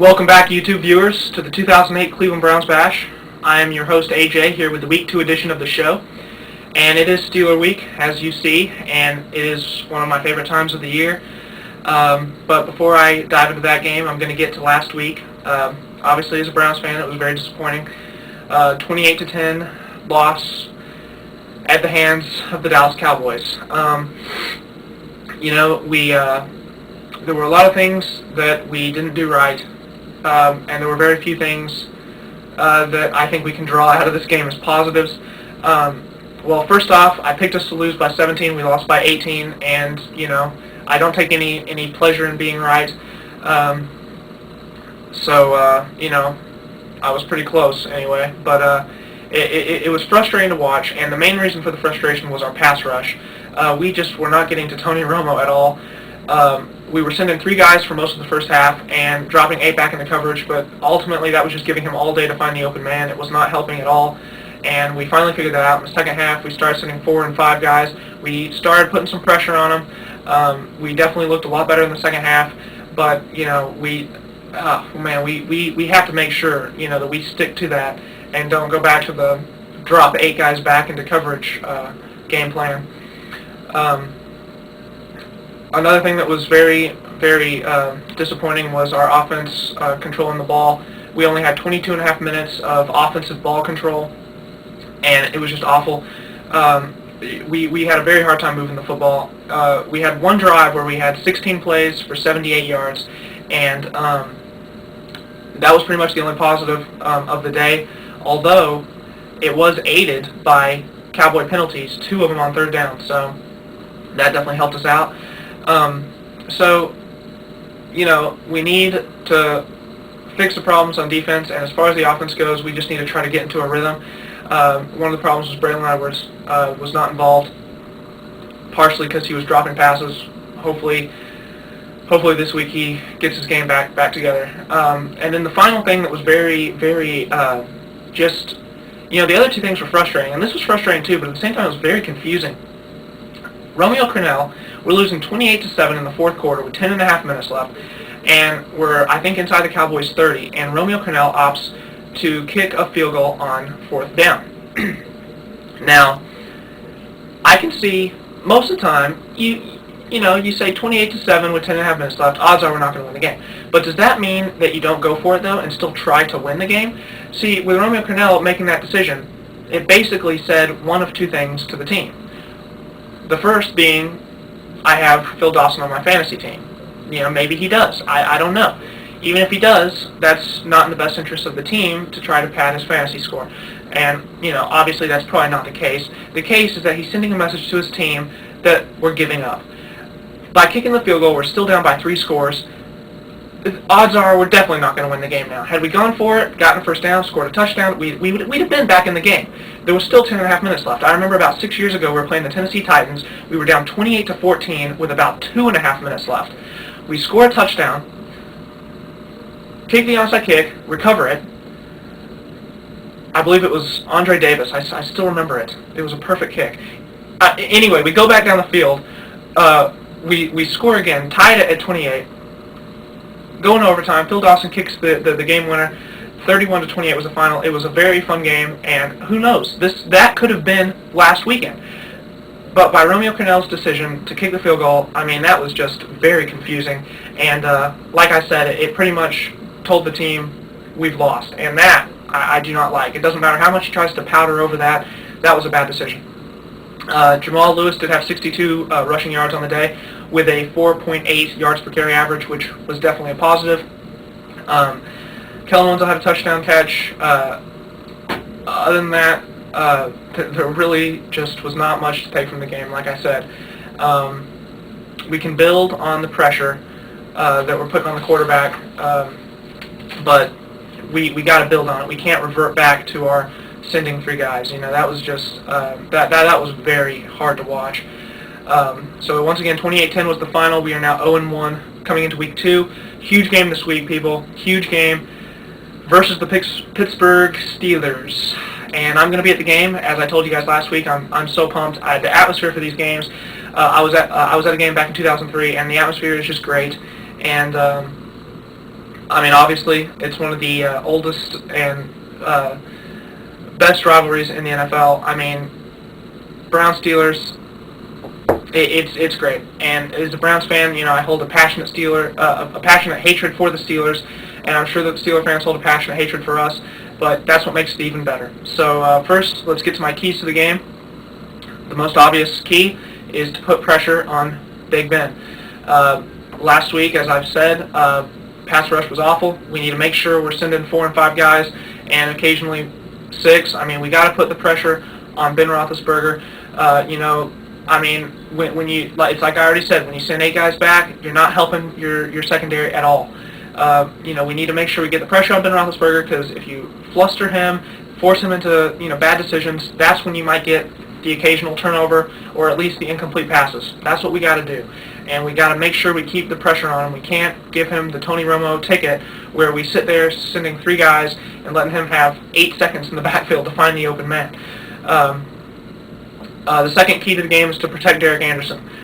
Welcome back, YouTube viewers, to the 2008 Cleveland Browns Bash. I am your host, AJ, here with the Week 2 edition of the show. And it is Steeler Week, as you see, and it is one of my favorite times of the year. But before I dive into that game, I'm going to get to last week. Obviously, as a Browns fan, it was very disappointing. 28-10 loss at the hands of the Dallas Cowboys. There were a lot of things that we didn't do right. And there were very few things that I think we can draw out of this game as positives. Well, first off, I picked us to lose by 17. We lost by 18, and I don't take any pleasure in being right. I was pretty close anyway. But it was frustrating to watch, and the main reason for the frustration was our pass rush. We just were not getting to Tony Romo at all. We were sending 3 guys for most of the first half and dropping 8 back into coverage, but ultimately that was just giving him all day to find the open man. It was not helping at all, and we finally figured that out. In the second half, we started sending 4 and 5 guys. We started putting some pressure on them. We definitely looked a lot better in the second half, but we have to make sure that we stick to that and don't go back to the drop 8 guys back into coverage game plan. Another thing that was very, very disappointing was our offense controlling the ball. We only had 22.5 minutes of offensive ball control, and it was just awful. We had a very hard time moving the football. We had one drive where we had 16 plays for 78 yards, and that was pretty much the only positive of the day, although it was aided by Cowboy penalties, 2 of them on third down, so that definitely helped us out. We need to fix the problems on defense, and as far as the offense goes, we just need to try to get into a rhythm. One of the problems was Braylon Edwards was not involved, partially because he was dropping passes. Hopefully this week he gets his game back together. And then the final thing that was very, very the other 2 things were frustrating, and this was frustrating too, but at the same time it was very confusing. Romeo Crennel, we're losing 28-7 in the fourth quarter with 10.5 minutes left, and we're, I think, inside the Cowboys' 30, and Romeo Crennel opts to kick a field goal on 4th down. Now, I can see most of the time, you say 28-7 with 10.5 minutes left, odds are we're not going to win the game. But does that mean that you don't go for it, though, and still try to win the game? See, with Romeo Crennel making that decision, it basically said one of 2 things to the team. The first being, I have Phil Dawson on my fantasy team. Maybe he does. I don't know. Even if he does, that's not in the best interest of the team to try to pad his fantasy score. And, obviously that's probably not the case. The case is that he's sending a message to his team that we're giving up. By kicking the field goal, we're still down by 3 scores. Odds are we're definitely not going to win the game now. Had we gone for it, gotten a first down, scored a touchdown, we'd have been back in the game. There was still 10.5 minutes left. I remember about 6 years ago we were playing the Tennessee Titans. We were down 28-14 with about 2.5 minutes left. We score a touchdown, take the onside kick, recover it. I believe it was Andre Davis. I still remember it. It was a perfect kick. Anyway, we go back down the field. We score again, tied it at 28. Going to overtime, Phil Dawson kicks the game winner. 31-28 was the final. It was a very fun game, and who knows? That could have been last weekend. But by Romeo Crennel's decision to kick the field goal, that was just very confusing. And like I said, it pretty much told the team we've lost, and that I do not like. It doesn't matter how much he tries to powder over that. That was a bad decision. Jamal Lewis did have 62 rushing yards on the day with a 4.8 yards per carry average, which was definitely a positive. Kellen Winslow had a touchdown catch. Other than that, there really just was not much to take from the game, like I said. We can build on the pressure that we're putting on the quarterback, but we got to build on it. We can't revert back to our sending 3 guys. That was just that was very hard to watch. So once again, 28-10 was the final. We are now 0-1 coming into week 2. Huge game this week, people. Huge game versus the Pittsburgh Steelers. And I'm going to be at the game, as I told you guys last week. I'm so pumped. The atmosphere for these games. I was at a game back in 2003, and the atmosphere is just great. And I mean, obviously, it's one of the oldest and best rivalries in the NFL. I mean, Browns-Steelers, it's great. And as a Browns fan, I hold a passionate hatred for the Steelers, and I'm sure that the Steeler fans hold a passionate hatred for us, but that's what makes it even better. So first, let's get to my keys to the game. The most obvious key is to put pressure on Big Ben. Last week, as I've said, pass rush was awful. We need to make sure we're sending 4 and 5 guys, and occasionally 6. I mean, we got to put the pressure on Ben Roethlisberger. I mean, when you, it's like I already said, when you send 8 guys back, you're not helping your secondary at all. We need to make sure we get the pressure on Ben Roethlisberger, because if you fluster him, force him into bad decisions, that's when you might get the occasional turnover or at least the incomplete passes. That's what we got to do, and we got to make sure we keep the pressure on him. We can't give him the Tony Romo ticket where we sit there sending 3 guys and letting him have 8 seconds in the backfield to find the open man. The second key to the game is to protect Derek Anderson.